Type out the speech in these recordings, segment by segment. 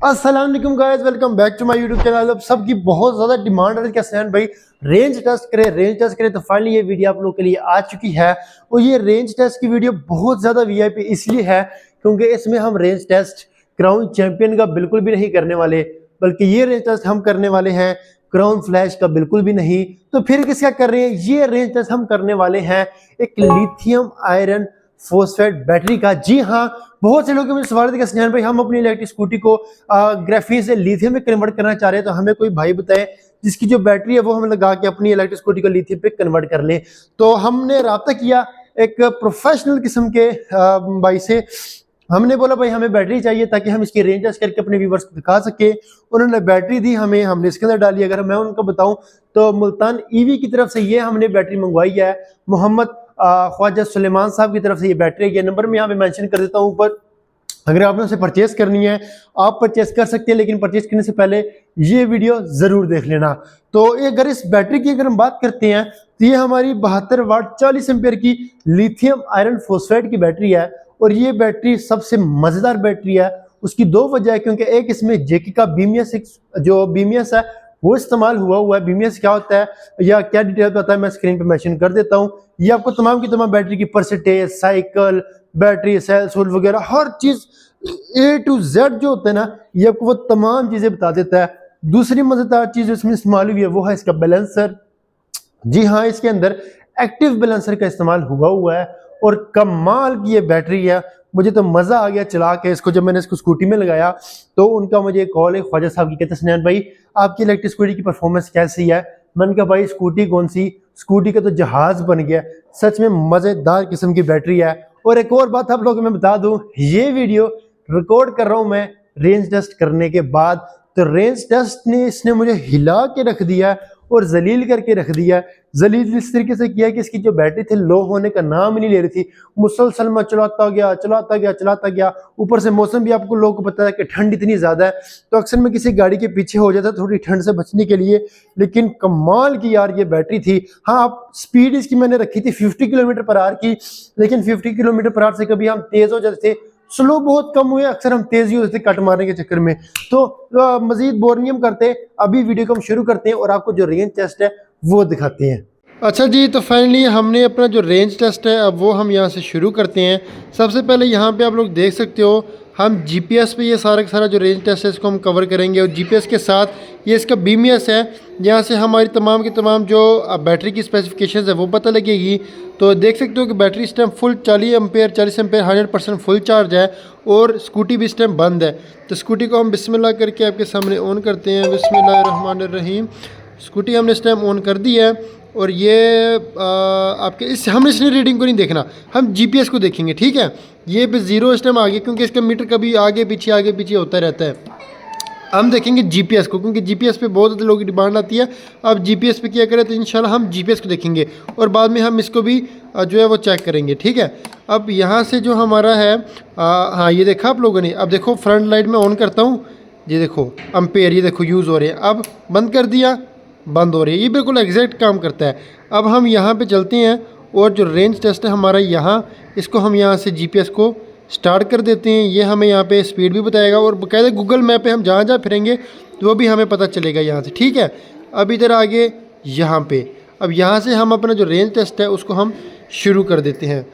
अस्सलाम वालेकुम guys, welcome back to my YouTube channel. अब सबकी बहुत ज़्यादा डिमांड है कि हसनैन भाई रेंज टेस्ट करें। तो फाइनली ये वीडियो आप लोगों के लिए आ चुकी है। और ये रेंज टेस्ट की वीडियो बहुत ज़्यादा वीआईपी इसलिए है क्योंकि इसमें हम रेंज टेस्ट क्राउन चैंपियन का बिल्कुल भी नहीं करने वाले, बल्कि ये रेंज टेस्ट हम करने वाले हैं क्राउन फ्लैश का बिल्कुल भी नहीं। तो फिर किसका कर रहे हैं? ये रेंज टेस्ट हम करने वाले हैं एक लिथियम आयरन फॉस्फेट बैटरी का। जी हाँ, बहुत से लोग मुझे सवाल थे कि स्नेहल भाई हम अपनी इलेक्ट्रिक स्कूटी को ग्राफीन से लिथियम में कन्वर्ट करना चाह रहे हैं, तो हमें कोई भाई बताए जिसकी जो बैटरी है वो हम लगा के अपनी इलेक्ट्रिक स्कूटी को लिथियम पे कन्वर्ट कर लें। तो हमने राब्ता किया एक प्रोफेशनल किस्म के भाई से। हमने बोला भाई हमें बैटरी चाहिए ताकि हम इसकी रेंज टेस्ट करके अपने व्यूवर्स को दिखा सके। उन्होंने बैटरी दी हमें, हमने इसके अंदर डाली। अगर मैं उनको बताऊं तो मुल्तान ईवी की तरफ से ये हमने बैटरी मंगवाई है। मोहम्मद ख्वाजा सुलेमान साहब की तरफ से ये बैटरी है। ये नंबर मैं यहाँ पे मेंशन कर देता हूँ ऊपर। अगर आपने उसे परचेस करनी है आप परचेस कर सकते हैं, लेकिन परचेस करने से पहले ये वीडियो जरूर देख लेना। तो अगर इस बैटरी की अगर हम बात करते हैं तो ये हमारी 72 वाट 40 एम्पियर की लिथियम आयरन फॉस्फेट की बैटरी है। और ये बैटरी सबसे मजेदार बैटरी है। उसकी दो वजह है, क्योंकि एक इसमें जेकी का बीएमएस जो बीएमएस है वो इस्तेमाल हुआ है। बीएमएस क्या होता है या क्या डिटेल पता है मैं स्क्रीन पे मेंशन कर देता हूँ। ये आपको तमाम की तमाम बैटरी की परसेंटेज, साइकिल, बैटरी सेल सोल वगैरह हर चीज ए टू जेड जो होता है ना, ये आपको वो तमाम चीजें बता देता है। दूसरी मजेदार चीज इसमें इस्तेमाल हुई है वो है इसका बैलेंसर। जी हाँ, इसके अंदर एक्टिव बैलेंसर का इस्तेमाल हुआ है और कमाल की ये बैटरी है। मुझे तो मजा आ गया चला के इसको। जब मैंने इसको स्कूटी में लगाया तो उनका मुझे कॉल है ख्वाजा साहब की, कहते हैं स्नेहल भाई आपकी इलेक्ट्रिक स्कूटी की परफॉर्मेंस कैसी है? मैंने कहा भाई स्कूटी कौन सी, स्कूटी का तो जहाज बन गया। सच में मजेदार किस्म की बैटरी है। और एक और बात आप लोगों को मैं बता दूं, ये वीडियो रिकॉर्ड कर रहा हूं मैं रेंज टेस्ट करने के बाद। तो रेंज टेस्ट ने इसने मुझे हिला के रख दिया और जलील करके रख दिया। जलील इस तरीके से किया कि इसकी जो बैटरी थी लो होने का नाम ही नहीं ले रही थी। मुसलसल में चलाता गया। ऊपर से मौसम भी आपको लोगों को पता है कि ठंड इतनी ज्यादा है, तो अक्सर मैं किसी गाड़ी के पीछे हो जाता थोड़ी ठंड से बचने के लिए। लेकिन कमाल की यार ये बैटरी थी। हाँ, आप स्पीड इसकी मैंने रखी थी 50 किलोमीटर पर आवर की, लेकिन 50 किलोमीटर पर आवर से कभी हम तेज हो जाते थे, स्लो बहुत कम हुए, अक्सर हम तेजी होते थे कट मारने के चक्कर में। तो मजीद बोर नहीं हम करते, अभी वीडियो को हम शुरू करते हैं और आपको जो रेंज टेस्ट है वो दिखाते हैं। अच्छा जी, तो फाइनली हमने अपना जो रेंज टेस्ट है अब वो हम यहाँ से शुरू करते हैं। सबसे पहले यहाँ पे आप लोग देख सकते हो हम जीपीएस पे ये सारा का सारा जो रेंज टेस्ट है इसको हम कवर करेंगे। और जीपीएस के साथ ये इसका बीएमएस है, यहाँ से हमारी तमाम की तमाम जो बैटरी की स्पेसिफिकेशंस है वो पता लगेगी। तो देख सकते हो कि बैटरी इस time full 40 ampere 100% full charge है और स्कूटी भी इस टाइम बंद है। तो स्कूटी को हम बिस्मिल्लाह करके आपके सामने ऑन करते हैं। बिस्मिल्लाहिर्रहमानिर्रहीम। स्कूटी हमने इस टाइम ऑन कर दी है और ये आपके हमने इसने रीडिंग को नहीं देखना, हम जीपीएस को देखेंगे। ठीक है, ये पे ज़ीरो इस टाइम आ गया क्योंकि इसका मीटर कभी आगे पीछे होता रहता है। हम देखेंगे जीपीएस को क्योंकि जीपीएस पे बहुत ज़्यादा लोगों की डिमांड आती है। अब जीपीएस पे क्या करें तो इंशाल्लाह हम जीपीएस को देखेंगे और बाद में हम इसको भी जो है वो चेक करेंगे। ठीक है, अब यहाँ से जो हमारा है हाँ ये देखा आप लोगों ने। अब देखो फ्रंट लाइट में ऑन करता हूँ, ये देखो अम्पेयर, ये देखो यूज़ हो रहे हैं। अब बंद कर दिया, बंद हो रही है। ये बिल्कुल एग्जैक्ट काम करता है। अब हम यहाँ पे चलते हैं और जो रेंज टेस्ट है हमारा यहाँ, इसको हम यहाँ से जीपीएस को स्टार्ट कर देते हैं। ये हमें यहाँ पे स्पीड भी बताएगा और बाकायदा गूगल मैप पे हम जहाँ फिरेंगे तो वो भी हमें पता चलेगा यहाँ से। ठीक है, अब इधर आगे यहाँ पे, अब यहाँ से हम अपना जो रेंज टेस्ट है उसको हम शुरू कर देते हैं।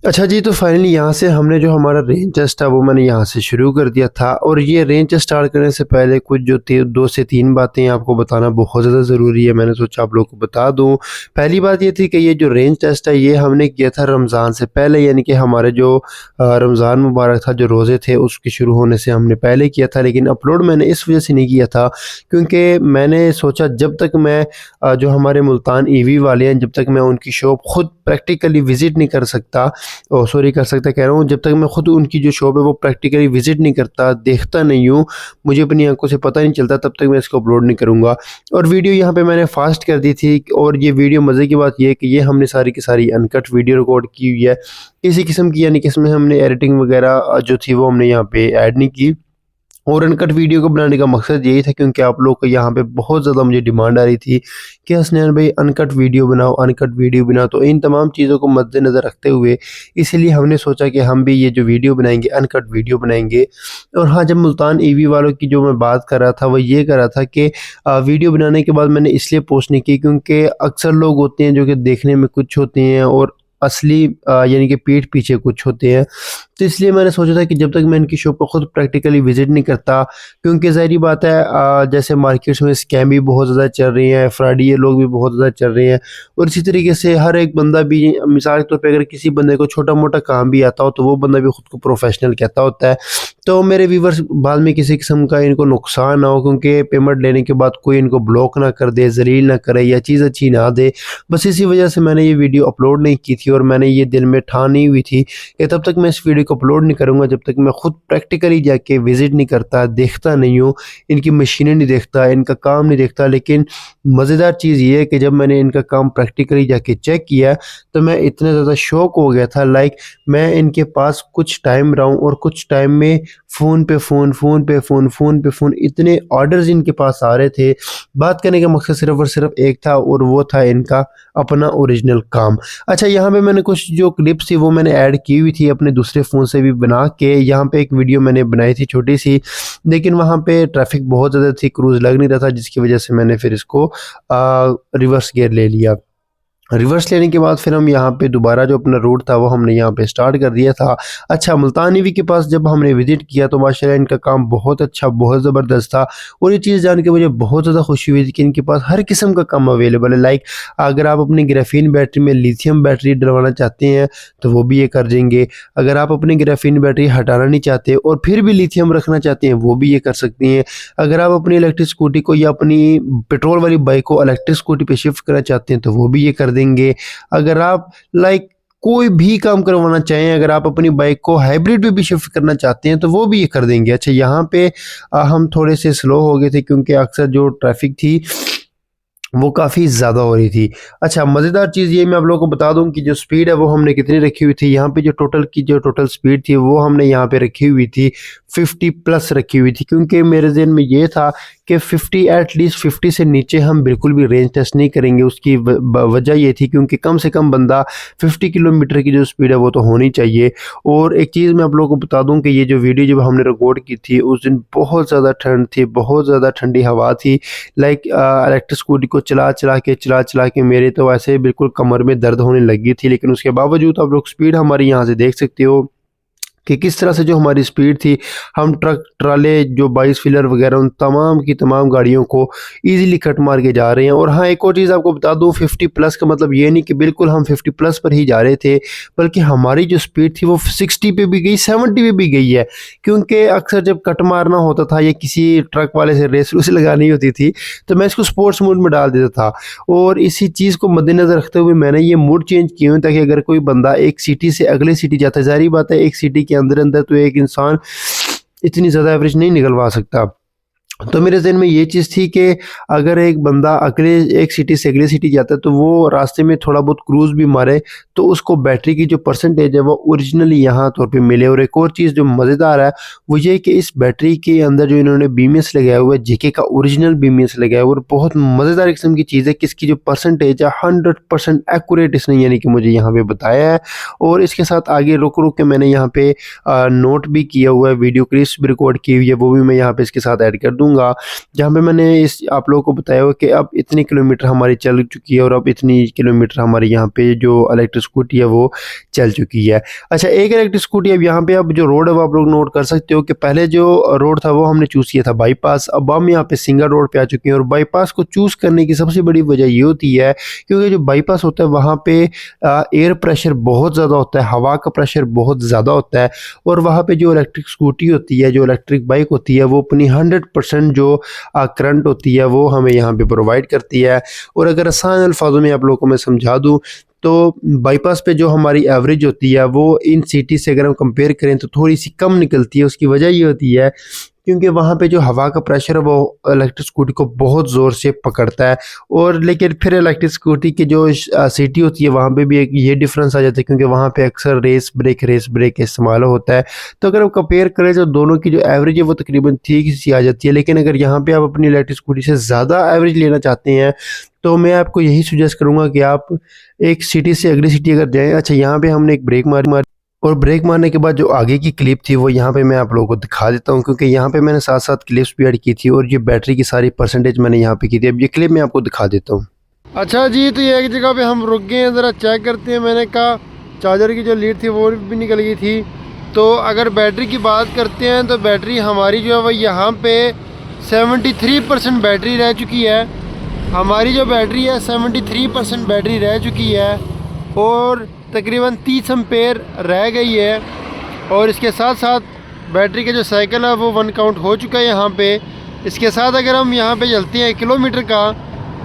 अच्छा जी, तो फाइनली यहाँ से हमने जो हमारा रेंज टेस्ट था वो मैंने यहाँ से शुरू कर दिया था। और ये रेंज टेस्ट स्टार्ट करने से पहले कुछ जो 2 से 3 बातें आपको बताना बहुत ज़्यादा ज़रूरी है। मैंने सोचा आप लोगों को बता दूँ। पहली बात ये थी कि ये जो रेंज टेस्ट है ये हमने किया था रमज़ान से पहले, यानी कि हमारे जो रमज़ान मुबारक था, जो रोज़े थे उसके शुरू होने से हमने पहले किया था। लेकिन अपलोड मैंने इस वजह से नहीं किया था क्योंकि मैंने सोचा जब तक मैं जो हमारे मुल्तान ईवी वाले हैं, जब तक मैं उनकी शॉप खुद प्रैक्टिकली विज़िट नहीं कर सकता, कर सकता कह रहा हूँ, जब तक मैं खुद उनकी जो शॉप है वो प्रैक्टिकली विजिट नहीं करता, देखता नहीं हूँ, मुझे अपनी आंखों से पता नहीं चलता, तब तक मैं इसको अपलोड नहीं करूँगा। और वीडियो यहाँ पे मैंने फास्ट कर दी थी। और ये वीडियो मज़े की बात ये है कि ये हमने सारी की सारी अनकट वीडियो रिकॉर्ड की हुई है किसी किस्म की, यानी कि इसमें हमने एडिटिंग वगैरह जो थी वो हमने यहाँ पे ऐड नहीं की। और अनकट वीडियो को बनाने का मकसद यही था क्योंकि आप लोग को यहाँ पे बहुत ज़्यादा मुझे डिमांड आ रही थी कि हसनैन भाई अनकट वीडियो बनाओ, अनकट वीडियो बनाओ। तो इन तमाम चीज़ों को मद्देनज़र रखते हुए इसीलिए हमने सोचा कि हम भी ये जो वीडियो बनाएंगे अनकट वीडियो बनाएंगे। और हाँ, जब मुल्तान ईवी वालों की जो मैं बात कर रहा था वो ये कर रहा था कि वीडियो बनाने के बाद मैंने इसलिए पोस्ट नहीं की क्योंकि अक्सर लोग होते हैं जो कि देखने में कुछ होते हैं और असली यानी कि पीठ पीछे कुछ होते हैं। तो इसलिए मैंने सोचा था कि जब तक मैं इनकी शॉप को खुद प्रैक्टिकली विज़िट नहीं करता, क्योंकि ज़ाहिर बात है जैसे मार्केट्स में स्कैम भी बहुत ज़्यादा चल रही हैं, फ्रॉडियर लोग भी बहुत ज़्यादा चल रहे हैं। और इसी तरीके से हर एक बंदा भी, मिसाल के तौर पे अगर किसी बंदे को छोटा-मोटा काम भी आता हो तो वो बंदा भी खुद को प्रोफेशनल कहता होता है। तो मेरे व्यूअर्स बाद में किसी किस्म का इनको नुकसान ना हो, क्योंकि पेमेंट लेने के बाद कोई इनको ब्लॉक ना कर दे, ज़लील ना करे या चीज़ अच्छी ना दे। बस इसी वजह से मैंने ये वीडियो अपलोड नहीं की थी और मैंने ये दिल में ठानी हुई थी कि तब तक मैं इस वीडियो को अपलोड नहीं करूँगा जब तक मैं खुद प्रैक्टिकली जाके विज़िट नहीं करता, देखता नहीं हूँ, इनकी मशीनें नहीं देखता, इनका काम नहीं देखता। लेकिन मज़ेदार चीज़ ये है कि जब मैंने इनका काम प्रैक्टिकली जाके चेक किया तो मैं इतना ज़्यादा शौक हो गया था। लाइक मैं इनके पास कुछ टाइम रहा हूँ और कुछ टाइम में फ़ोन पे फ़ोन, फ़ोन पे फ़ोन, फ़ोन पे फ़ोन, इतने ऑर्डर्स इनके पास आ रहे थे। बात करने का मकसद सिर्फ़ और सिर्फ़ एक था और वो था इनका अपना ओरिजिनल काम। अच्छा, यहाँ पे मैंने कुछ जो क्लिप्स थी वो मैंने ऐड की हुई थी अपने दूसरे फ़ोन से भी बना के। यहाँ पे एक वीडियो मैंने बनाई थी छोटी सी, लेकिन वहाँ पे ट्रैफिक बहुत ज़्यादा थी, क्रूज़ लग नहीं रहा था, जिसकी वजह से मैंने फिर इसको रिवर्स गियर ले लिया। रिवर्स लेने के बाद फिर हम यहाँ पे दोबारा जो अपना रूट था वो हमने यहाँ पे स्टार्ट कर दिया था। अच्छा, मुल्तान ईवी के पास जब हमने विज़िट किया तो माशाल्लाह इनका काम बहुत अच्छा, बहुत ज़बरदस्त था। और ये चीज़ जान के मुझे बहुत ज़्यादा खुशी हुई थी कि इनके पास हर किस्म का काम अवेलेबल है। लाइक अगर आप अपनी ग्राफीन बैटरी में लिथियम बैटरी डलवाना चाहते हैं तो वो भी ये कर देंगे। अगर आप अपनी ग्राफीन बैटरी हटाना नहीं चाहते और फिर भी लिथियम रखना चाहते हैं वो भी ये कर सकती हैं। अगर आप अपनी इलेक्ट्रिक स्कूटी को या अपनी पेट्रोल वाली बाइक को इलेक्ट्रिक स्कूटी पे शिफ्ट करना चाहते हैं तो वो भी ये कर देंगे। अगर आप लाइक कोई भी काम करवाना चाहें, अगर आप अपनी बाइक को हाइब्रिड में भी शिफ्ट करना चाहते हैं तो वो भी ये कर देंगे। अच्छा, यहाँ पे हम थोड़े से स्लो हो गए थे क्योंकि अक्सर जो ट्रैफिक थी वो काफ़ी ज़्यादा हो रही थी। अच्छा, मज़ेदार चीज़ ये मैं आप लोगों को बता दूँ कि जो स्पीड है वो हमने कितनी रखी हुई थी। यहाँ पे जो टोटल स्पीड थी वो हमने यहाँ पे रखी हुई थी 50 प्लस रखी हुई थी, क्योंकि मेरे ज़हन में ये था कि 50 एटलीस्ट 50 से नीचे हम बिल्कुल भी रेंज टेस्ट नहीं करेंगे। उसकी वजह ये थी क्योंकि कम से कम बंदा 50 किलोमीटर की जो स्पीड है वो तो होनी चाहिए। और एक चीज़ मैं आप लोगों को बता दूँ कि ये जो वीडियो जब हमने रिकॉर्ड की थी उस दिन बहुत ज़्यादा ठंड थी, बहुत ज़्यादा ठंडी हवा थी। लाइक इलेक्ट्रिक स्कूटी को चला के मेरे तो ऐसे बिल्कुल कमर में दर्द होने लगी थी। लेकिन उसके बावजूद आप लोग स्पीड हमारी यहाँ से देख सकते हो कि किस तरह से जो हमारी स्पीड थी, हम ट्रक ट्राले जो 22 व्हीलर वगैरह उन तमाम की तमाम गाड़ियों को इजीली कट मार के जा रहे हैं। और हाँ, एक और चीज़ आपको बता दूं, 50 प्लस का मतलब ये नहीं कि बिल्कुल हम 50 प्लस पर ही जा रहे थे, बल्कि हमारी जो स्पीड थी वो 60 पे भी गई, 70 पे भी गई है। क्योंकि अक्सर जब कट मारना होता था या किसी ट्रक वाले से रेस लगानी होती थी तो मैं इसको स्पोर्ट्स मोड में डाल देता था। और इसी चीज़ को मद्देनज़र रखते हुए मैंने ये मोड चेंज किए हुए ताकि अगर कोई बंदा एक सिटी से अगले सिटी जाता है, ज़ाहिर बात है एक सिटी के अंदर तो एक इंसान इतनी ज़्यादा एवरेज नहीं निकलवा सकता। तो मेरे ज़हन में ये चीज़ थी कि अगर एक बंदा अगले एक सिटी से अगली सिटी जाता है तो वो रास्ते में थोड़ा बहुत क्रूज़ भी मारे तो उसको बैटरी की जो परसेंटेज है वो ओरिजिनली यहाँ तौर पे मिले। और एक और चीज़ जो मज़ेदार है वो ये कि इस बैटरी के अंदर जो इन्होंने बीएमएस लगाया हुआ है, जेके का ओरिजिनल बीएमएस लगाया हुआ है। और बहुत मज़ेदार किस्म की चीज़ है कि इसकी जो परसेंटेज है 100% एक्यूरेट इसने यानी कि मुझे यहाँ पे बताया है। और इसके साथ आगे रुक के मैंने यहाँ पे नोट भी किया हुआ है, वीडियो क्लिप्स भी रिकॉर्ड की हुई है, वो भी मैं यहाँ पे इसके साथ ऐड कर दूँगा। जहाँ पे मैंने इस आप लोगों को बताया हुआ कि अब इतने किलोमीटर हमारी चल चुकी है और अब इतनी किलोमीटर हमारे यहाँ पे जो इलेक्ट्रिक स्कूटी है वो चल चुकी है। अच्छा, एक इलेक्ट्रिक स्कूटी अब यहाँ पे अब जो रोड है वो आप लोग नोट कर सकते हो कि पहले जो रोड था वो हमने चूज़ किया था बाईपास, अब हम यहाँ पे सिंगल रोड पे आ चुके हैं। और बाईपास को चूज़ करने की सबसे बड़ी वजह ये होती है क्योंकि जो बाईपास होता है वहाँ पे एयर प्रेशर बहुत ज़्यादा होता है, हवा का प्रेशर बहुत ज़्यादा होता है। और वहाँ पे जो इलेक्ट्रिक स्कूटी होती है, जो इलेक्ट्रिक बाइक होती है, वो अपनी 100% जो करंट होती है वो हमें यहाँ पे प्रोवाइड करती है। और अगर आसान अल्फाजों में आप लोगों को मैं समझा दूँ तो बाईपास पे जो हमारी एवरेज होती है वो इन सिटी से अगर हम कंपेयर करें तो थोड़ी सी कम निकलती है। उसकी वजह ये होती है क्योंकि वहाँ पे जो हवा का प्रेशर है वो इलेक्ट्रिक स्कूटी को बहुत ज़ोर से पकड़ता है। और लेकिन फिर इलेक्ट्रिक स्कूटी की जो सीटी होती है वहाँ पे भी एक ये डिफरेंस आ जाता है, क्योंकि वहाँ पे अक्सर रेस ब्रेक इस्तेमाल होता है। तो अगर आप कंपेयर करें तो दोनों की जो एवरेज है वो तकरीबन ठीक सी आ जाती है। लेकिन अगर यहाँ पे आप अपनी इलेक्ट्रिक स्कूटी से ज़्यादा एवरेज लेना चाहते हैं तो मैं आपको यही सुजेस्ट करूँगा कि आप एक सिटी से अगली सिटी अगर जाएँ। अच्छा, यहाँ पे हमने एक ब्रेक मारी और ब्रेक मारने के बाद जो आगे की क्लिप थी वो यहाँ पे मैं आप लोगों को दिखा देता हूँ, क्योंकि यहाँ पे मैंने साथ साथ क्लिप्स भी ऐड की थी और ये बैटरी की सारी परसेंटेज मैंने यहाँ पे की थी। अब ये क्लिप मैं आपको दिखा देता हूँ। अच्छा जी, तो ये एक जगह पे हम रुक गए हैं, ज़रा चेक करते हैं। मैंने कहा चार्जर की जो लीड थी वो भी निकल गई थी। तो अगर बैटरी की बात करते हैं तो बैटरी हमारी जो है वो यहाँ पे 73% बैटरी रह चुकी है। हमारी जो बैटरी है 73% बैटरी रह चुकी है और तकरीबन 30 एम्पेयर रह गई है। और इसके साथ साथ बैटरी का जो साइकिल है वो 1 काउंट हो चुका है यहाँ पे। इसके साथ अगर हम यहाँ पे चलते हैं किलोमीटर का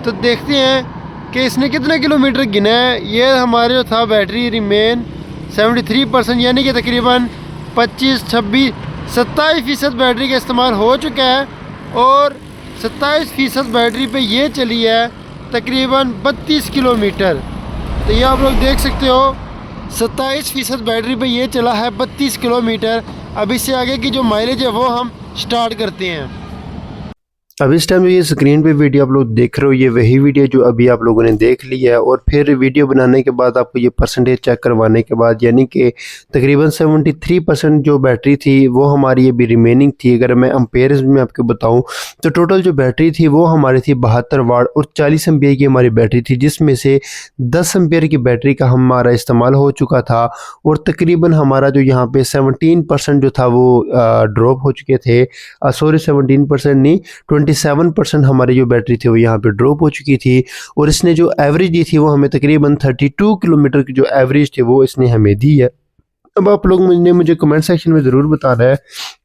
तो देखते हैं कि इसने कितने किलोमीटर गिना है। ये हमारे जो था बैटरी रिमेन 73%, यानी कि तकरीबन 27% बैटरी का इस्तेमाल हो चुका है और 27% बैटरी पे ये चली है तकरीबन 32 किलोमीटर। तो ये आप लोग देख सकते हो 27% बैटरी पे ये चला है 32 किलोमीटर। अब इससे आगे की जो माइलेज है वो हम स्टार्ट करते हैं। अब इस टाइम जो ये स्क्रीन पे वीडियो आप लोग देख रहे हो ये वही वीडियो जो अभी आप लोगों ने देख लिया है। और फिर वीडियो बनाने के बाद आपको ये परसेंटेज चेक करवाने के बाद यानी कि तकरीबन 73% जो बैटरी थी वो हमारी अभी रिमेनिंग थी। अगर मैं अम्पेयर्स में आपको बताऊं तो टोटल जो बैटरी थी वो हमारी थी 72 वाट और 40 एम्पेयर की हमारी बैटरी थी, जिसमें से 10 एम्पेयर की बैटरी का हमारा इस्तेमाल हो चुका था। और तकरीबन हमारा जो यहाँ पे 17% जो था वो ड्रॉप हो चुके थे। सॉरी 17% नहीं, 27% हमारी जो बैटरी थी वो यहाँ पे ड्रॉप हो चुकी थी। और इसने जो एवरेज दी थी वो हमें तकरीबन 32 किलोमीटर की जो एवरेज थी वो इसने हमें दी है। अब आप लोग मुझे कमेंट सेक्शन में ज़रूर बताना है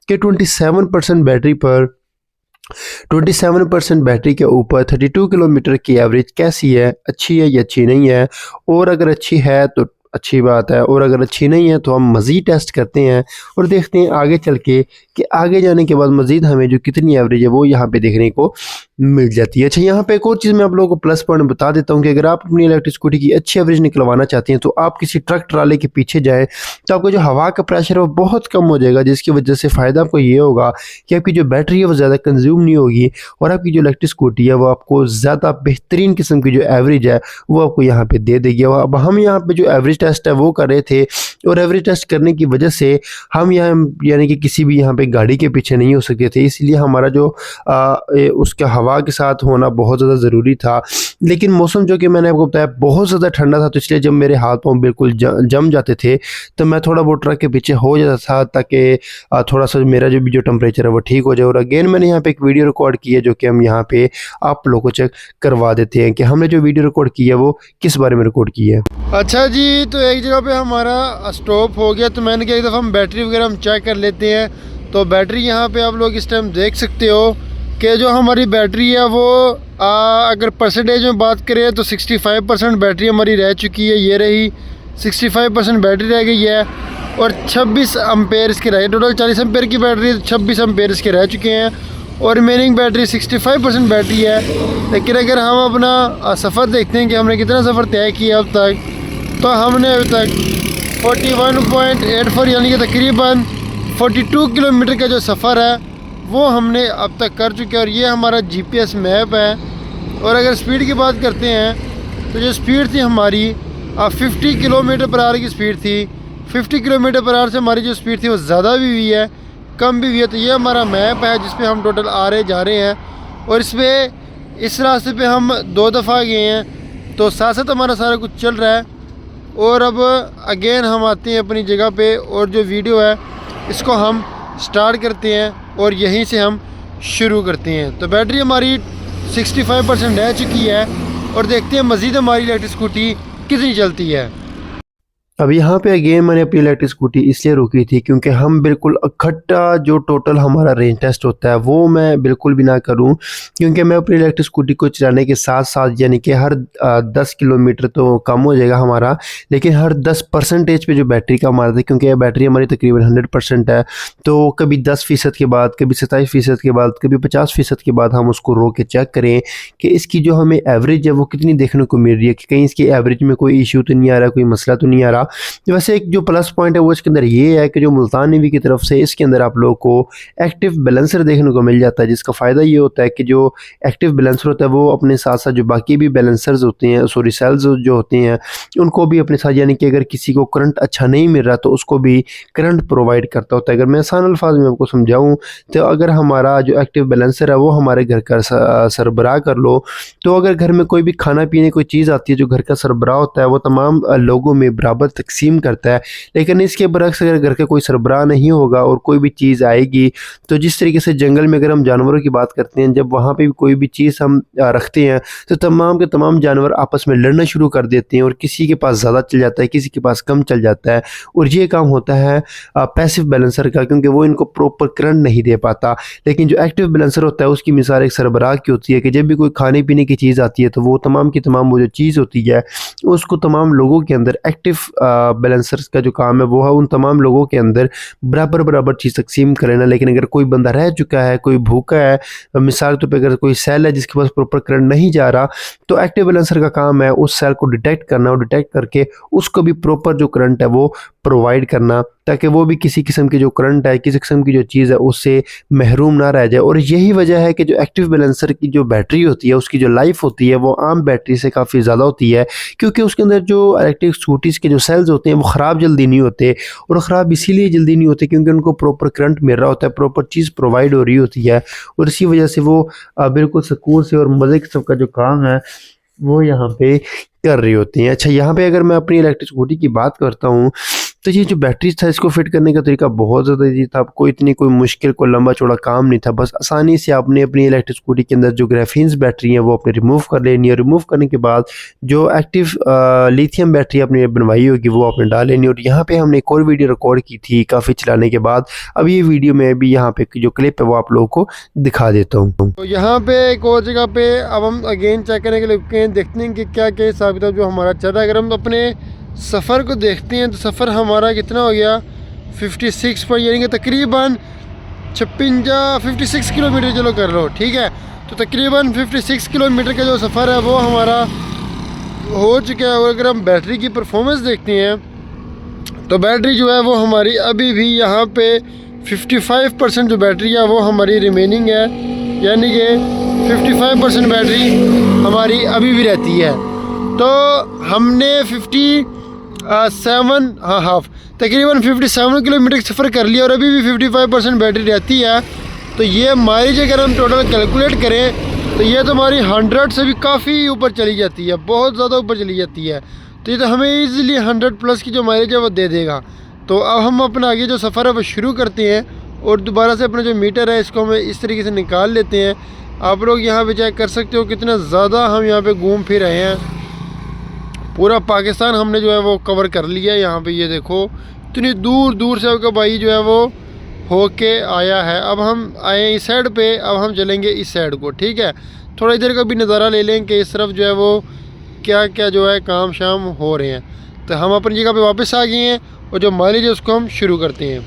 कि 27% बैटरी के ऊपर 32 किलोमीटर की एवरेज कैसी है, अच्छी है या अच्छी नहीं है। और अगर अच्छी है तो अच्छी बात है, और अगर अच्छी नहीं है तो हम मज़ीद टेस्ट करते हैं और देखते हैं आगे चल के कि आगे जाने के बाद मज़ीद हमें जो कितनी एवरेज है वो यहाँ पे देखने को मिल जाती है। अच्छा, यहाँ पे एक और चीज़ मैं आप लोगों को प्लस पॉइंट बता देता हूँ कि अगर आप अपनी इलेक्ट्रिक स्कूटी की अच्छी एवरेज निकलवाना चाहते हैं तो आप किसी ट्रक ट्राले के पीछे जाएँ तो आपका जो हवा का प्रेशर है वो बहुत कम हो जाएगा, जिसकी वजह से फ़ायदा आपको ये होगा कि आपकी जो बैटरी है वो ज़्यादा कंज्यूम नहीं होगी और आपकी जो इलेक्ट्रिक स्कूटी है वो आपको ज़्यादा बेहतरीन किस्म की जो एवरेज है वो आपको यहाँ पे दे देगी। अब हम यहाँ पे जो एवरेज टेस्ट है वो कर रहे थे और एवरेज टेस्ट करने की वजह से हम यहाँ यानी कि किसी भी यहाँ पे गाड़ी के पीछे नहीं हो सकते थे, इसलिए हमारा जो उसका हवा के साथ होना बहुत ज़्यादा ज़रूरी था। लेकिन मौसम जो कि मैंने आपको बताया बहुत ज़्यादा ठंडा था, तो इसलिए जब मेरे हाथ पाँव बिल्कुल जम जाते थे तो मैं थोड़ा बहुत ट्रक के पीछे हो जाता था ताकि थोड़ा सा मेरा जो भी जो टेम्परेचर है वो ठीक हो जाए। और अगेन मैंने यहाँ पे एक वीडियो रिकॉर्ड की है जो कि हम यहाँ पे आप लोगों को चेक करवा देते हैं कि हमने जो वीडियो रिकॉर्ड की है वो किस बारे में रिकॉर्ड की है। अच्छा जी, तो एक जगह पे हमारा स्टॉप हो गया तो मैंने कहा एक दफ़ा हम बैटरी वगैरह हम चेक कर लेते हैं। तो बैटरी यहाँ पे आप लोग इस टाइम देख सकते हो कि जो हमारी बैटरी है वो अगर परसेंटेज में बात करें तो 65% बैटरी हमारी रह चुकी है। ये रही 65% बैटरी रह गई है और 26 एम्पेयर इसके रहे। टोटल 40 एम्पेयर की बैटरी 26 एम्पेयर इसके रह चुके हैं और रिमेनिंग बैटरी 65% बैटरी है। लेकिन अगर हम अपना सफ़र देखते हैं कि हमने कितना सफ़र तय किया अब तक, तो हमने अभी तक 41.84 यानी कि तकरीबन 42 किलोमीटर का जो सफ़र है वो हमने अब तक कर चुके हैं। और ये हमारा जीपीएस मैप है। और अगर स्पीड की बात करते हैं तो जो स्पीड थी हमारी 50 किलोमीटर पर आवर की स्पीड थी। 50 किलोमीटर पर आवर से हमारी जो स्पीड थी वो ज़्यादा भी हुई है, कम भी हुई है। तो ये हमारा मैप है जिस पे हम टोटल आ रहे जा रहे हैं और इस रास्ते पे हम 2 दफ़ा गए हैं, तो साथ साथ हमारा सारा कुछ चल रहा है। और अब अगेन हम आते हैं अपनी जगह पे और जो वीडियो है इसको हम स्टार्ट करते हैं और यहीं से हम शुरू करते हैं। तो बैटरी हमारी 65% रह चुकी है और देखते हैं मज़ीद हमारी इलेक्ट्रिक स्कूटी कितनी चलती है। अब यहाँ पे अगेन मैंने अपनी इलेक्ट्रिक स्कूटी इसलिए रोकी थी क्योंकि हम बिल्कुल इकट्ठा जो टोटल हमारा रेंज टेस्ट होता है वो मैं बिल्कुल भी ना करूँ, क्योंकि मैं अपनी इलेक्ट्रिक स्कूटी को चलाने के साथ साथ यानी कि हर 10 किलोमीटर तो कम हो जाएगा हमारा, लेकिन हर 10% पे जो बैटरी का हमारा था, क्योंकि बैटरी हमारी तकरीबन 100% है, तो कभी 10% के बाद, कभी 27% के बाद, कभी 50% के बाद हम उसको रोक के चेक करें कि इसकी जो हमें एवरेज है वो कितनी देखने को मिल रही है, कि कहीं इसकी एवरेज में कोई इशू तो नहीं आ रहा, कोई मसला तो नहीं आ रहा। वैसे एक जो प्लस पॉइंट है वो इसके अंदर ये है कि जो मुल्तान नेवी की तरफ से इसके अंदर आप लोगों को एक्टिव बैलेंसर देखने को मिल जाता है, जिसका फ़ायदा ये होता है कि जो एक्टिव बैलेंसर होता है वो अपने साथ साथ जो बाकी भी बैलेंसर्स होते हैं, सॉरी सेल्स जो होते हैं, उनको भी अपने साथ, यानी कि अगर किसी को करंट अच्छा नहीं मिल रहा तो उसको भी करंट प्रोवाइड करता होता है। अगर मैं आसान अल्फाज में आपको समझाऊँ तो अगर हमारा जो एक्टिव बैलेंसर है वो हमारे घर का सरबराह कर लो, तो अगर घर में कोई भी खाना पीने कोई चीज़ आती है जो घर का सरबराह होता है वो तमाम लोगों में बराबर तकसीम करता है। लेकिन इसके बरक्स अगर घर का कोई सरबराह नहीं होगा और कोई भी चीज़ आएगी, तो जिस तरीके से जंगल में अगर हम जानवरों की बात करते हैं, जब वहाँ पे भी कोई भी चीज़ हम रखते हैं तो तमाम के तमाम जानवर आपस में लड़ना शुरू कर देते हैं और किसी के पास ज़्यादा चल जाता है, किसी के पास कम चल जाता है। और ये काम होता है पैसिव बैलेंसर का, क्योंकि वो इनको प्रॉपर करंट नहीं दे पाता। लेकिन जो एक्टिव बैलेंसर होता है उसकी मिसाल एक सरबराह की होती है कि जब भी कोई खाने पीने की चीज़ आती है तो वो तमाम की तमाम वो जो चीज़ होती है उसको तमाम लोगों के अंदर एक्टिव बैलेंसर्स का जो काम है वो है उन तमाम लोगों के अंदर बराबर बराबर चीज़ तकसीम कर लेना। लेकिन अगर कोई बंदा रह चुका है, कोई भूखा है, मिसाल के तौर पर अगर कोई सेल है जिसके पास प्रॉपर करंट नहीं जा रहा, तो एक्टिव बैलेंसर का काम है उस सेल को डिटेक्ट करना और डिटेक्ट करके उसको भी प्रॉपर जो करंट है वो प्रोवाइड करना, ताकि वो भी किसी किस्म की जो करंट है, किसी किस्म की जो चीज़ है उससे महरूम ना रह जाए। और यही वजह है कि जो एक्टिव बैलेंसर की जो बैटरी होती है उसकी जो लाइफ होती है वो आम बैटरी से काफ़ी ज़्यादा होती है, क्योंकि उसके अंदर जो इलेक्ट्रिक स्कूटीज़ के जो सेल्स होते हैं वो ख़राब जल्दी नहीं होते। और ख़राब इसीलिए जल्दी नहीं होते क्योंकि उनको प्रॉपर करंट मिल रहा होता है, प्रॉपर चीज़ प्रोवाइड हो रही होती है, और इसी वजह से वो बिल्कुल सुकून से और मज़े किस्म का जो काम है वो यहाँ पे कर रही होती हैं। अच्छा, यहाँ पे अगर मैं अपनी इलेक्ट्रिक स्कूटी की बात करता हूँ तो ये जो बैटरी था इसको फिट करने का तरीका बहुत ज़्यादा ईजी था। कोई इतनी कोई मुश्किल कोई लंबा चौड़ा काम नहीं था, बस आसानी से आपने अपनी इलेक्ट्रिक स्कूटी के अंदर जो ग्राफीन्स बैटरी है वो अपने रिमूव कर लेनी है। रिमूव करने के बाद जो एक्टिव लिथियम बैटरी आपने बनवाई होगी वो आपने डाल लेनी। और यहाँ पे हमने एक और वीडियो रिकॉर्ड की थी काफ़ी चलाने के बाद। अब ये वीडियो में भी यहाँ पे जो क्लिप है वो आप लोगों को दिखा देता हूँ। तो यहाँ पे एक और जगह पे अब हम अगेन चेक करने के लिए देखते हैं कि क्या क्या हिसाब किताब जो हमारा चल रहा है। अगर हम अपने सफ़र को देखते हैं तो सफ़र हमारा कितना हो गया 56 पर, यानी कि तकरीबन 56 किलोमीटर चलो कर लो, ठीक है। तो तकरीबन 56 किलोमीटर का जो सफ़र है वो हमारा हो चुका है। और अगर हम बैटरी की परफॉर्मेंस देखते हैं तो बैटरी जो है वो हमारी अभी भी यहाँ पे 55% जो बैटरी है वो हमारी रिमेनिंग है, यानी कि 55% बैटरी हमारी अभी भी रहती है। तो हमने 57 हाफ तकरीबन 57 किलोमीटर सफ़र कर लिया और अभी भी 55% बैटरी रहती है। तो ये माइलेज अगर हम टोटल कैलकुलेट करें तो ये तो हमारी 100 से भी काफ़ी ऊपर चली जाती है, बहुत ज़्यादा ऊपर चली जाती है। तो ये तो हमें ईज़िली 100 प्लस की जो माइलेज है वो दे देगा। तो अब हम अपना आगे जो सफ़र है वो शुरू करते हैं और दोबारा से अपना जो मीटर है इसको हम इस तरीके से निकाल लेते हैं। आप लोग यहाँ पे चेक कर सकते हो कितना ज़्यादा हम यहाँ पे घूम फिर रहे हैं। पूरा पाकिस्तान हमने जो है वो कवर कर लिया है। यहाँ पे ये देखो इतनी दूर दूर से आपका भाई जो है वो होके आया है। अब हम आए इस साइड पे, अब हम चलेंगे इस साइड को, ठीक है। थोड़ा इधर का भी नज़ारा ले लें कि इस तरफ जो है वो क्या क्या जो है काम शाम हो रहे हैं। तो हम अपनी जगह पे वापस आ गए हैं और जो माइलेज है उसको हम शुरू करते हैं।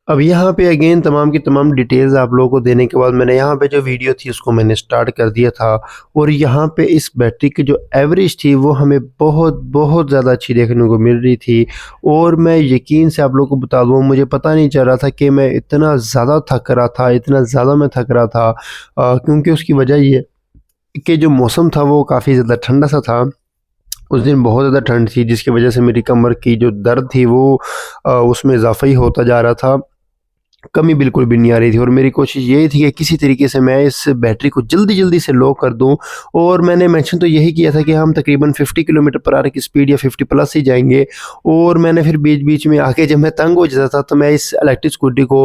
अब यहाँ पे अगेन तमाम की तमाम डिटेल्स आप लोगों को देने के बाद मैंने यहाँ पे जो वीडियो थी उसको मैंने स्टार्ट कर दिया था। और यहाँ पे इस बैटरी की जो एवरेज थी वो हमें बहुत बहुत ज़्यादा अच्छी देखने को मिल रही थी। और मैं यकीन से आप लोगों को बता दूँ, मुझे पता नहीं चल रहा था कि मैं इतना ज़्यादा थक रहा था, इतना ज़्यादा मैं थक रहा था, क्योंकि उसकी वजह ये कि जो मौसम था वो काफ़ी ज़्यादा ठंडा सा था। उस दिन बहुत ज़्यादा ठंड थी जिसकी वजह से मेरी कमर की जो दर्द थी वो उसमें इजाफा ही होता जा रहा था। कमी बिल्कुल भी नहीं आ रही थी और मेरी कोशिश यही थी कि किसी तरीके से मैं इस बैटरी को जल्दी जल्दी से लो कर दूं। और मैंने मेंशन तो यही किया था कि हम तकरीबन 50 किलोमीटर पर आवर की स्पीड या 50 प्लस ही जाएंगे। और मैंने फिर बीच बीच में आके जब मैं तंग हो जाता था तो मैं इस इलेक्ट्रिक स्कूटी को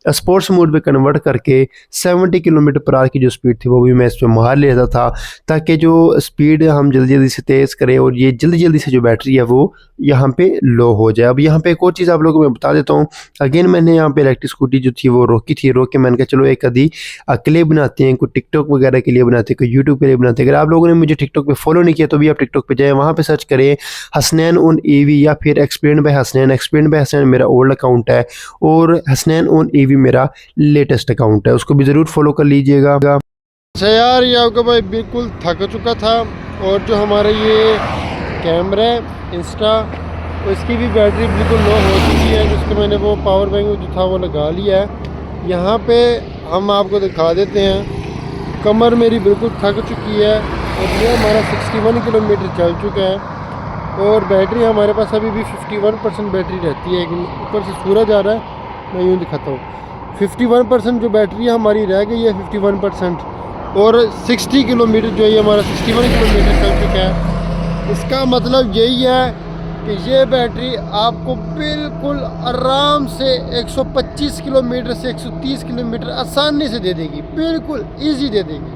स्पोर्ट्स मोड पे कन्वर्ट करके 70 किलोमीटर पर आवर की जो स्पीड थी वो भी मैं इस पर मार लेता था, ताकि जो स्पीड हम जल्दी जल्दी से तेज़ करें और ये जल्दी जल्दी से जो बैटरी है वो यहाँ पे लो हो जाए। अब यहाँ पे एक और चीज़ आप लोगों को मैं बता देता हूँ। अगेन मैंने यहाँ पे इलेक्ट्रिक स्कूटी जो थी वो रोकी थी, रोक के मैंने कहा चलो एक आधी क्लिप बनाते हैं, कोई टिकटॉक वगैरह के लिए बनाते हैं, कोई यूट्यूब के लिए बनाते हैं। अगर आप लोगों ने मुझे टिकटॉक पे फॉलो नहीं किया तो भी आप टिकटॉक पे जाएँ, वहाँ पे सर्च करें हसनैन ऑन ईवी या फिर explain by Hasnain. Explain by Hasnain मेरा ओल्ड अकाउंट है और हसनैन ऑन ईवी मेरा लेटेस्ट अकाउंट है, उसको भी ज़रूर फॉलो कर लीजिएगा। अच्छा यार, ये आपका भाई बिल्कुल थक चुका था और जो हमारा ये कैमरा है इंस्टा, तो इसकी भी बैटरी बिल्कुल लो हो चुकी है, जिसको मैंने वो पावर बैंक जो था वो लगा लिया है। यहाँ पे हम आपको दिखा देते हैं, कमर मेरी बिल्कुल थक चुकी है और ये हमारा 61 किलोमीटर चल चुका है और बैटरी हमारे पास अभी भी 51% बैटरी रहती है। ऊपर से सूरज आ रहा है, मैं यूँ दिखाता हूँ। 51% जो बैटरी हमारी रह गई है 51%, और 60 किलोमीटर जो ये हमारा 61 किलोमीटर चल चुका है। इसका मतलब यही है कि ये बैटरी आपको बिल्कुल आराम से 125 किलोमीटर से 130 किलोमीटर आसानी से दे देगी, बिल्कुल इजी दे देगी।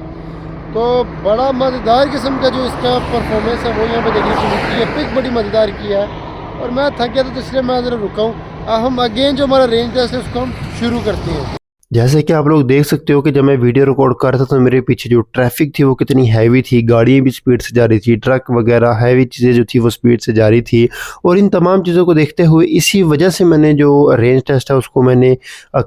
तो बड़ा मज़ेदार किस्म का जो इसका परफॉर्मेंस है वो यहाँ पे देखने को मिलती है। पिक बड़ी मज़ेदार की है और मैं थक गया था तो इसलिए मैं ज़रा रुका हूँ। हम अगेन जो हमारा रेंज टेस्ट है उसको हम शुरू करते हैं। जैसे कि आप लोग देख सकते हो कि जब मैं वीडियो रिकॉर्ड कर रहा था तो मेरे पीछे जो ट्रैफिक थी वो कितनी हैवी थी, गाड़ियाँ भी स्पीड से जा रही थी, ट्रक वगैरह हैवी चीज़ें जो थी वो स्पीड से जा रही थी। और इन तमाम चीज़ों को देखते हुए इसी वजह से मैंने जो रेंज टेस्ट है उसको मैंने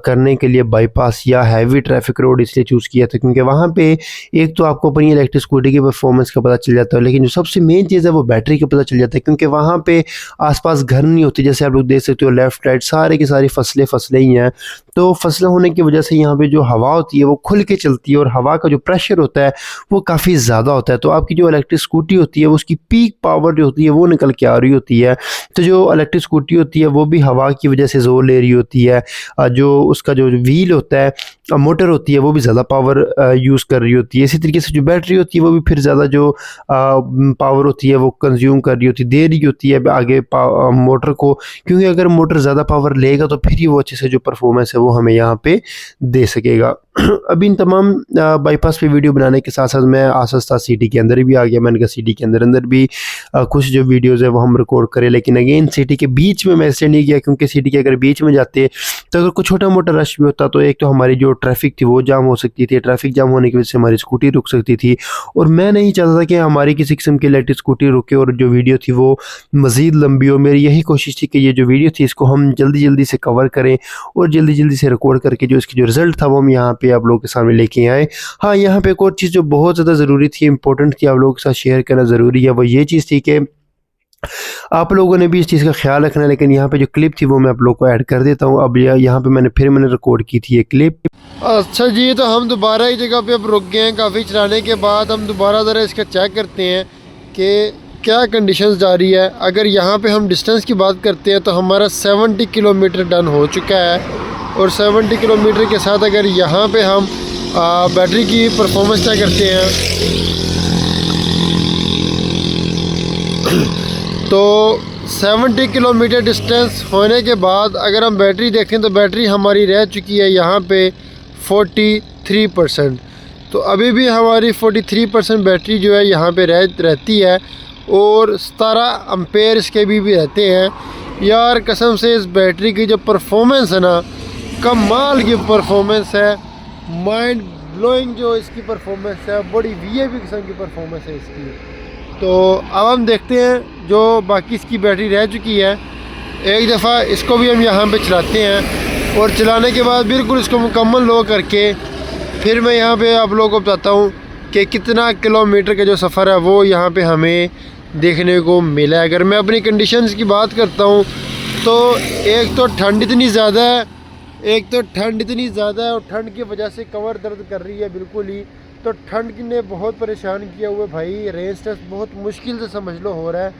करने के लिए बाईपास या हैवी ट्रैफिक रोड इसलिए चूज़ किया था, क्योंकि वहाँ पे एक तो आपको अपनी इलेक्ट्रिक स्कूटी की परफॉर्मेंस का पता चल जाता है, लेकिन जो सबसे मेन चीज़ है वो बैटरी का पता चल जाता है, क्योंकि वहाँ पे आसपास घर नहीं होती। जैसे आप लोग देख सकते हो लेफ्ट राइट सारे की सारी फसलें ही हैं, तो फसलें होने की वजह से यहाँ पे जो हवा होती है वो खुल के चलती है और हवा का जो प्रेशर होता है वो काफ़ी ज़्यादा होता है। तो आपकी जो इलेक्ट्रिक स्कूटी होती है वो उसकी पीक पावर जो होती है वो निकल के आ रही होती है। तो जो इलेक्ट्रिक स्कूटी होती है वो भी हवा की वजह से जोर ले रही होती है। जो उसका जो व्हील होता है, मोटर होती है, वो भी ज़्यादा पावर यूज़ कर रही होती है। इसी तरीके से जो बैटरी होती है वो भी फिर ज़्यादा जो पावर होती है वो कंज्यूम कर रही होती है, दे रही होती है आगे मोटर को, क्योंकि अगर मोटर ज़्यादा पावर लेगा तो फिर ही वो अच्छे से जो परफॉर्मेंस है वो हमें यहाँ पे दे सकेगा। अभी इन तमाम बाईपास पे वीडियो बनाने के साथ साथ मैं आस्ता सिटी के अंदर भी आ गया। मैंने कहा सिटी के अंदर भी कुछ जो वीडियोज़ है वो हम रिकॉर्ड करें, लेकिन अगेन सिटी के बीच में मैं इसलिए नहीं गया क्योंकि सिटी के अगर बीच में जाते तो अगर कुछ छोटा मोटा रश भी होता तो एक तो हमारी जो ट्रैफिक थी वो जाम हो सकती थी, ट्रैफिक जाम होने की वजह से हमारी स्कूटी रुक सकती थी, और मैं नहीं चाहता था कि हमारी किसी किस्म की इलेक्ट्रिक स्कूटी रुके और जो वीडियो थी वो मज़ीद लंबी हो। मेरी यही कोशिश थी कि ये जो वीडियो थी इसको हम जल्दी जल्दी से कवर करें और जल्दी जल्दी से रिकॉर्ड करके जो इसकी जो रिज़ल्ट था वो हम यहाँ पे आप लोगों के सामने लेके आए। हाँ, यहाँ पे एक और चीज़ जो बहुत ज़्यादा ज़रूरी थी, इंपॉर्टेंट थी, आप लोगों के साथ शेयर करना ज़रूरी है, वो ये चीज़ थी कि आप लोगों ने भी इस चीज़ का ख्याल रखना है। लेकिन यहाँ पे जो क्लिप थी वो मैं आप लोगों को ऐड कर देता हूँ। अब यहाँ पे मैंने रिकॉर्ड की थी ये क्लिप। अच्छा जी, तो हम दोबारा इस जगह पे अब रुक गए हैं। काफ़ी चलाने के बाद हम दोबारा ज़रा इसका चेक करते हैं कि क्या कंडीशंस जा रही है। अगर यहाँ पे हम डिस्टेंस की बात करते हैं तो हमारा 70 किलोमीटर डन हो चुका है, और 70 किलोमीटर के साथ अगर यहाँ पे हम बैटरी की परफॉर्मेंस चेक करते हैं तो 70 किलोमीटर डिस्टेंस होने के बाद अगर हम बैटरी देखें तो बैटरी हमारी रह चुकी है यहाँ पे 43%। तो अभी भी हमारी 43% बैटरी जो है यहाँ पे रहती है, और 17 एम्पेयर इसके भी रहते हैं। यार कसम से इस बैटरी की जो परफॉर्मेंस है ना, कमाल की परफॉर्मेंस है, माइंड ब्लोइंग जो इसकी परफॉर्मेंस है, बड़ी वीआईपी किस्म की परफॉर्मेंस है इसकी। तो अब हम देखते हैं जो बाकी इसकी बैटरी रह चुकी है, एक दफ़ा इसको भी हम यहाँ पे चलाते हैं, और चलाने के बाद बिल्कुल इसको मुकम्मल लो करके फिर मैं यहाँ पे आप लोगों को बताता हूँ कि कितना किलोमीटर का जो सफ़र है वो यहाँ पे हमें देखने को मिला है। अगर मैं अपनी कंडीशंस की बात करता हूँ तो एक तो ठंड इतनी ज़्यादा है, और ठंड की वजह से कमर दर्द कर रही है बिल्कुल ही। तो ठंड ने बहुत परेशान किया हुआ भाई। रेंज टेस्ट बहुत मुश्किल से समझ लो हो रहा है,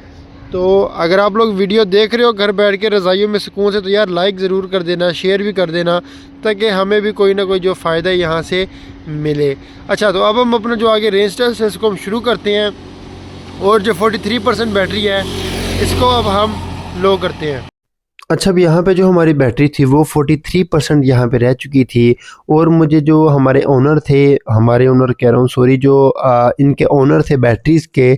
तो अगर आप लोग वीडियो देख रहे हो घर बैठ के रज़ाइयों में सुकून से, तो यार लाइक ज़रूर कर देना, शेयर भी कर देना, ताकि हमें भी कोई ना कोई जो फ़ायदा यहाँ से मिले। अच्छा, तो अब हम अपना जो आगे रेंज टेस्ट है इसको हम शुरू करते हैं, और जो 43% बैटरी है इसको अब हम लो करते हैं। अच्छा, अब यहाँ पे जो हमारी बैटरी थी वो 43% यहाँ पे रह चुकी थी, और मुझे जो हमारे ओनर थे, हमारे ओनर कह रहा हूँ सॉरी, जो इनके ओनर थे बैटरीज़ के,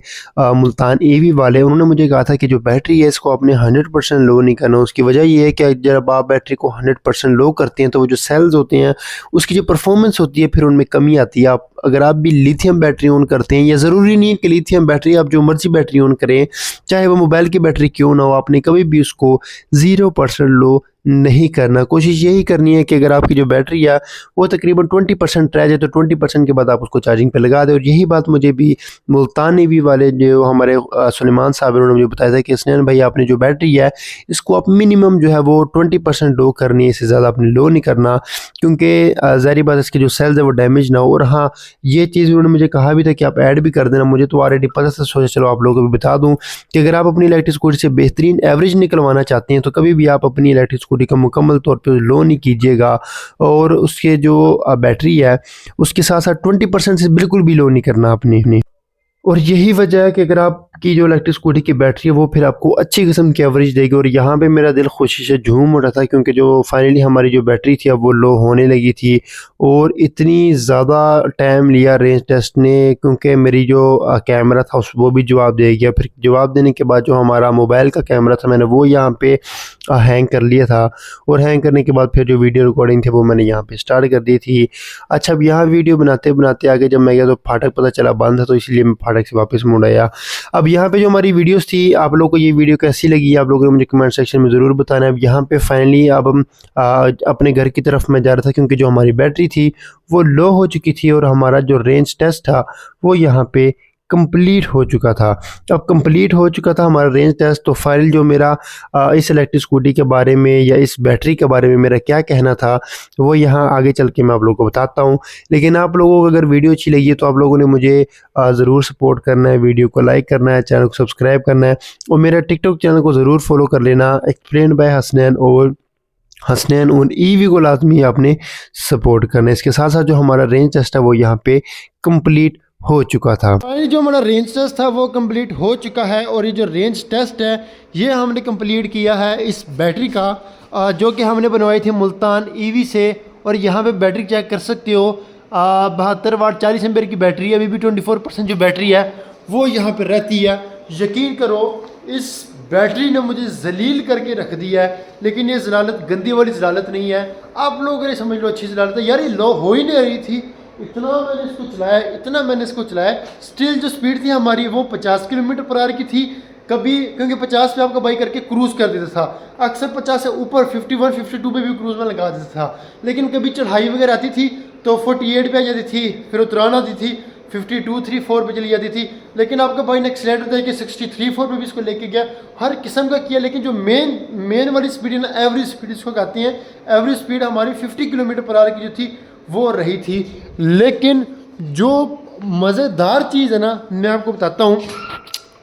मुल्तान ईवी वाले, उन्होंने मुझे कहा था कि जो बैटरी है इसको आपने 100% लो नहीं करना। उसकी वजह ये है कि जब आप बैटरी को 100% लो करते हैं तो वो जो सेल्स होते हैं उसकी जो परफॉर्मेंस होती है फिर उनमें कमी आती है। अगर आप भी लिथियम बैटरी ऑन करते हैं, या ज़रूरी नहीं है कि लिथियम बैटरी, आप जो मर्जी बैटरी ऑन करें, चाहे वो मोबाइल की बैटरी क्यों ना हो, आपने कभी भी उसको 0% लो नहीं करना। कोशिश यही करनी है कि अगर आपकी जो बैटरी है वो तकरीबन 20% रह जाए तो 20% के बाद आप उसको चार्जिंग पे लगा दें। और यही बात मुझे भी मुल्तान ईवी वाले जो हमारे सुलेमान साहब हैं, उन्होंने मुझे बताया था कि हसनैन भाई, आपने जो बैटरी है इसको आप मिनिमम जो है वो 20% लो करनी है, इससे ज़्यादा आपने लो नहीं करना, क्योंकि ज़ाहिर बात इसके जो सेल्स है वो डैमेज ना हो। और हाँ, ये चीज़ उन्होंने मुझे कहा भी था कि आप ऐड भी कर देना, मुझे तो ऑलरेडी पता था, सोचा चलो आप लोगों को भी बता दूं कि अगर आप अपनी इलेक्ट्रिक स्कूटी से बेहतरीन एवरेज निकलवाना चाहते हैं तो कभी भी आप अपनी इलेक्ट्रिक स्कूटी का मुकम्मल तौर पे लो नहीं कीजिएगा, और उसके जो बैटरी है उसके साथ साथ 20% से बिल्कुल भी लो नहीं करना आपने। और यही वजह है कि अगर आपकी जो इलेक्ट्रिक स्कूटी की बैटरी है वो फिर आपको अच्छी किस्म की एवरेज देगी। और यहाँ पे मेरा दिल खुशी से झूम उठा था, क्योंकि जो फाइनली हमारी जो बैटरी थी अब वो लो होने लगी थी, और इतनी ज़्यादा टाइम लिया रेंज टेस्ट ने, क्योंकि मेरी जो कैमरा था वो भी जवाब दे गया। फिर जवाब देने के बाद जो हमारा मोबाइल का कैमरा था मैंने वो यहाँ पे हैंग कर लिया था, और हैंग करने के बाद फिर जो वीडियो रिकॉर्डिंग थी वो मैंने यहाँ पे स्टार्ट कर दी थी। अच्छा, अब यहाँ वीडियो बनाते बनाते आगे जब मैं गया तो फाटक पता चला बंद था, तो इसलिए मैं फाटक से वापस मुड़ आया। अब यहाँ पे जो हमारी वीडियोस थी, आप लोगों को ये वीडियो कैसी लगी आप लोगों ने मुझे कमेंट सेक्शन में ज़रूर बताना है। अब यहाँ पे फाइनली अब हम अपने घर की तरफ मैं जा रहा था, क्योंकि जो हमारी बैटरी थी वो लो हो चुकी थी, और हमारा जो रेंज टेस्ट था वो यहाँ पे कंप्लीट हो चुका था। अब कंप्लीट हो चुका था हमारा रेंज टेस्ट, तो फाइनल जो मेरा इस इलेक्ट्रिक स्कूटी के बारे में या इस बैटरी के बारे में मेरा क्या कहना था वो यहाँ आगे चल के मैं आप लोगों को बताता हूँ। लेकिन आप लोगों को अगर वीडियो अच्छी लगी है तो आप लोगों ने मुझे ज़रूर सपोर्ट करना है, वीडियो को लाइक करना है, चैनल को सब्सक्राइब करना है, और मेरा टिकटॉक चैनल को ज़रूर फॉलो कर लेना, एक्सप्लेन बाय हसनैन, और हसनैन और ईवी को लाजमी आपने सपोर्ट करना है। इसके साथ साथ जो हमारा रेंज टेस्ट है वो यहाँ पे कंप्लीट हो चुका था। जो हमारा रेंज टेस्ट था वो कंप्लीट हो चुका है, और ये जो रेंज टेस्ट है ये हमने कंप्लीट किया है इस बैटरी का, जो कि हमने बनवाई थी मुल्तान ईवी से। और यहाँ पे बैटरी चेक कर सकते हो, 72 वाट 40 एम्पेयर की बैटरी है, अभी भी 24% जो बैटरी है वो यहाँ पे रहती है। यकीन करो इस बैटरी ने मुझे जलील करके रख दिया है, लेकिन ये जलालत गंदी वाली जलालत नहीं है, आप लोग अगर समझ लो अच्छी जलालत है। यार ये लो हो ही नहीं रही थी, इतना मैंने इसको चलाया, स्टिल जो स्पीड थी हमारी वो 50 किलोमीटर पर आवर की थी। कभी क्योंकि 50 पे आपका बाइक करके क्रूज़ कर देता था, अक्सर 50 से ऊपर 51 52 पे भी क्रूज़ में लगा देता था, लेकिन कभी चढ़ाई वगैरह आती थी तो 48 पे आ जाती थी, फिर उतरान आती थी 52 3 4 पे चली जाती थी। लेकिन आपका भाई ने एक्सीलेटर दे के 63 4 पे भी इसको लेके गया, हर किस्म का किया। लेकिन जो मेन वाली स्पीड है ना, एवरेज स्पीड इसको कहते हैं, एवरेज स्पीड हमारी 50 किलोमीटर पर आवर की जो थी वो रही थी। लेकिन जो मज़ेदार चीज़ है ना, मैं आपको बताता हूँ।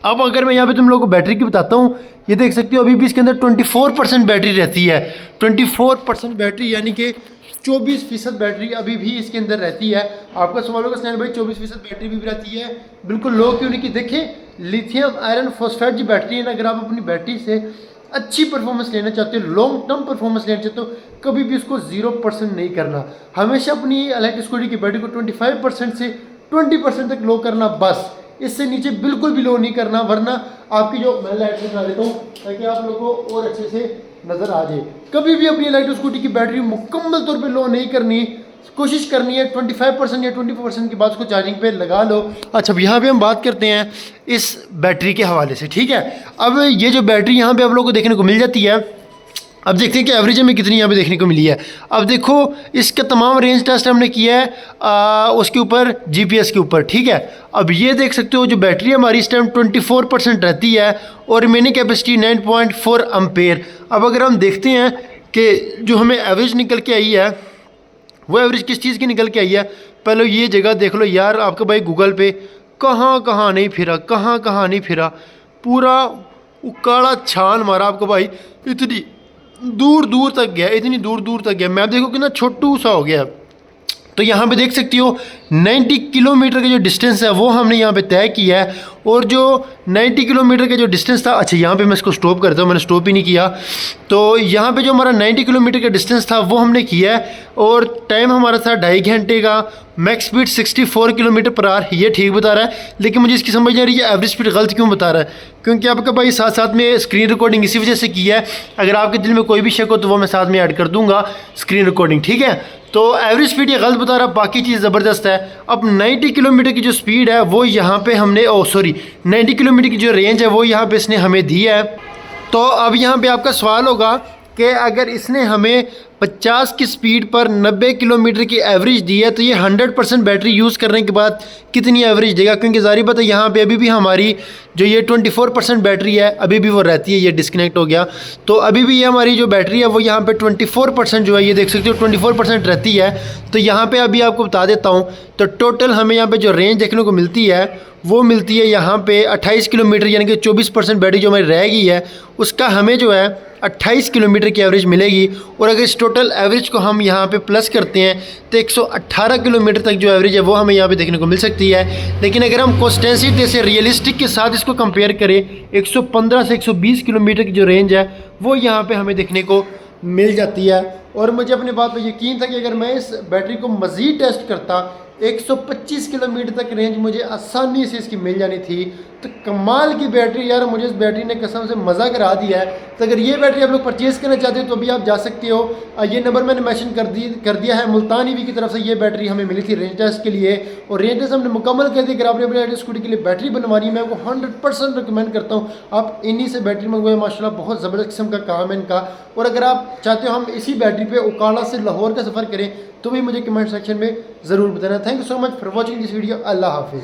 अब अगर मैं यहाँ पे तुम लोगों को बैटरी की बताता हूँ, ये देख सकते हो अभी भी इसके अंदर 24% बैटरी रहती है। 24% बैटरी यानी कि 24% बैटरी अभी भी इसके अंदर रहती है। आपका सवाल होगा स्नैन भाई 24% बैटरी भी रहती है, बिल्कुल लो क्यों नहीं की? देखें, लिथियम आयरन फॉस्फेट जो बैटरी है ना, अगर आप अपनी बैटरी से अच्छी परफॉर्मेंस लेना चाहते हो, लॉन्ग टर्म परफॉर्मेंस लेना चाहते हो, कभी भी उसको 0% नहीं करना। हमेशा अपनी इलेक्ट्रिक स्कूटी की बैटरी को 25% से 20% तक लो करना, बस इससे नीचे बिल्कुल भी लो नहीं करना, वरना आपकी जो मैं लाइट दिखा देता हूँ ताकि आप लोगों को और अच्छे से नज़र आ जाए। कभी भी अपनी इलेक्ट्रिक स्कूटी की बैटरी मुकम्मल तौर पे लो नहीं करनी, कोशिश करनी है 25% या 20% के बाद उसको चार्जिंग पे लगा लो। अच्छा, अब यहाँ पे हम बात करते हैं इस बैटरी के हवाले से, ठीक है। अब ये जो बैटरी यहाँ पे आप लोगों को देखने को मिल जाती है, अब देखते हैं कि एवरेज में कितनी यहाँ पे देखने को मिली है। अब देखो, इसका तमाम रेंज टेस्ट हमने किया है उसके ऊपर, जीपीएस के ऊपर, ठीक है। अब ये देख सकते हो जो बैटरी हमारी इस टाइम 24% रहती है और रिमेनिंग कैपेसिटी 9.4 एम्पेयर। अब अगर हम देखते हैं कि जो हमें एवरेज निकल के आई है वो एवरेज किस चीज़ की निकल के आई है, पहले ये जगह देख लो यार। आपका भाई गूगल पे कहाँ कहाँ नहीं फिरा, पूरा उकाड़ा छान मारा आपको भाई, इतनी दूर दूर तक गया, इतनी दूर दूर तक गया। मैप देखो कितना छोटू सा हो गया। तो यहाँ पे देख सकती हो 90 किलोमीटर का जो डिस्टेंस है वो हमने यहाँ पे तय किया है। और जो 90 किलोमीटर का जो डिस्टेंस था, अच्छा यहाँ पे मैं इसको स्टॉप करता हूँ, मैंने स्टॉप ही नहीं किया। तो यहाँ पे जो हमारा 90 किलोमीटर का डिस्टेंस था वो हमने किया है और टाइम हमारा था 2.5 घंटे का। Max speed 64 kilometre per hour ये ठीक बता रहा है, लेकिन मुझे इसकी समझ नहीं आ रही है एवरेज स्पीड गलत क्यों बता रहा है, क्योंकि आपका भाई साथ साथ में स्क्रीन रिकॉर्डिंग इसी वजह से किया है। अगर आपके दिल में कोई भी शक हो तो वो मैं साथ में ऐड कर दूंगा स्क्रीन रिकॉर्डिंग, ठीक है। तो एवरेज स्पीड ये गलत बता रहा है, बाकी चीज़ ज़बरदस्त है। अब 90 किलोमीटर की जो स्पीड है वो यहाँ पे हमने 90 किलोमीटर की जो रेंज है वो यहाँ पे इसने हमें दी है। तो अब यहाँ पे आपका सवाल होगा कि अगर इसने हमें 50 की स्पीड पर 90 किलोमीटर की एवरेज दी है तो ये 100% बैटरी यूज़ करने के बाद कितनी एवरेज देगा, क्योंकि ज़ाहिर बात है यहाँ पे अभी भी हमारी जो ये 24% बैटरी है अभी भी वो रहती है। ये डिस्कनेक्ट हो गया तो अभी भी ये हमारी जो बैटरी है वो यहाँ पे 24% जो है, ये देख सकते हो 24% रहती है। तो यहाँ पे अभी आपको बता देता हूँ, तो टोटल हमें यहाँ पे जो रेंज देखने को मिलती है वो मिलती है यहाँ पे 28 किलोमीटर, यानी कि 24% बैटरी जो हमारी रह गई है उसका हमें जो है 28 किलोमीटर की एवरेज मिलेगी। और अगर इस टोटल एवरेज को हम यहाँ पे प्लस करते हैं तो 118 किलोमीटर तक जो एवरेज है वो हमें यहाँ पे देखने को मिल सकती है। लेकिन अगर हम कॉन्स्टेंसी से रियलिस्टिक के साथ इसको कंपेयर करें, 115 से 120 किलोमीटर की जो रेंज है वो यहाँ पे हमें देखने को मिल जाती है। और मुझे अपने बात पर यकीन था कि अगर मैं इस बैटरी को मज़ीद टेस्ट करता 125 किलोमीटर तक रेंज मुझे आसानी से इसकी मिल जानी थी। तो कमाल की बैटरी यार, मुझे इस बैटरी ने कसम से मज़ा करा दिया है। तो अगर ये बैटरी आप लोग परचेज़ करना चाहते हो तो अभी आप जा सकते हो। ये नंबर मैंने मेंशन कर दिया है। मुल्तान ईवी की तरफ से ये बैटरी हमें मिली थी रेंज टेस्ट के लिए, और रेंज टेस्ट हमने मुकम्मल कर दी। अगर आपने अपने स्कूटी के लिए बैटरी बनवानी है मैं आपको 100% रिकमेंड करता हूँ आप इन्हीं से बैटरी मंगवाए। माशाल्लाह बहुत ज़बरदस्त किस्म का काम है इनका। और अगर आप चाहते हो हम इसी बैटरी पर उकाड़ा से लाहौर का सफ़र करें तो भी मुझे कमेंट सेक्शन में ज़रूर बताना। Thank you so much for watching this video. अल्लाह हाफिज़।